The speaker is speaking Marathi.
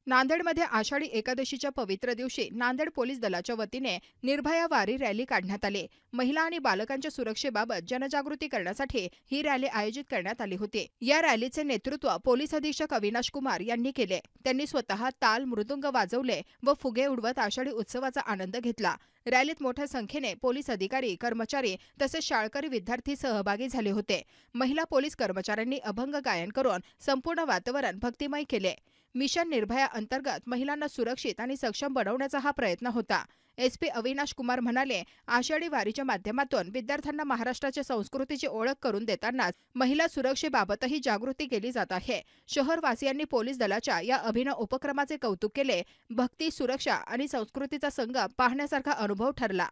नांदेडमध्ये आषाढी एकादशीच्या पवित्र दिवशी नांदेड पोलीस दलाच्या वतीने निर्भया वारी रॅली काढण्यात आली। महिला आणि बालकांच्या सुरक्षेबाबत जनजागृती करण्यासाठी ही रॅली आयोजित करण्यात आली होती। या रॅलीचे नेतृत्व पोलीस अधीक्षक अविनाश कुमार यांनी केले। त्यांनी स्वतः ताल मृदुंग वाजवले व फुगे उडवत आषाढी उत्सवाचा आनंद घेतला। रॅलीत मोठ्या संख्येने पोलीस अधिकारी, कर्मचारी तसेच शाळकरी विद्यार्थी सहभागी झाले होते। महिला पोलीस कर्मचाऱ्यांनी अभंग गायन करून संपूर्ण वातावरण भक्तिमय केले। मिशन निर्भया अंतर्गत महिलांना सुरक्षित आणि सक्षम बनवण्याचा हा प्रयत्न होता। एसपी अविनाश कुमार म्हणाले, आषाढी वारीच्या माध्यमातून विद्यार्थ्यांना महाराष्ट्राच्या संस्कृतीची ओळख करून देतानाच महिला सुरक्षेबाबतही जागृती केली जात आहे। शहरवासियांनी पोलीस दलाच्या या अभिनव उपक्रमाचे कौतुक केले। भक्ती, सुरक्षा आणि संस्कृतीचा संगम पाहण्यासारखा अनुभव ठरला।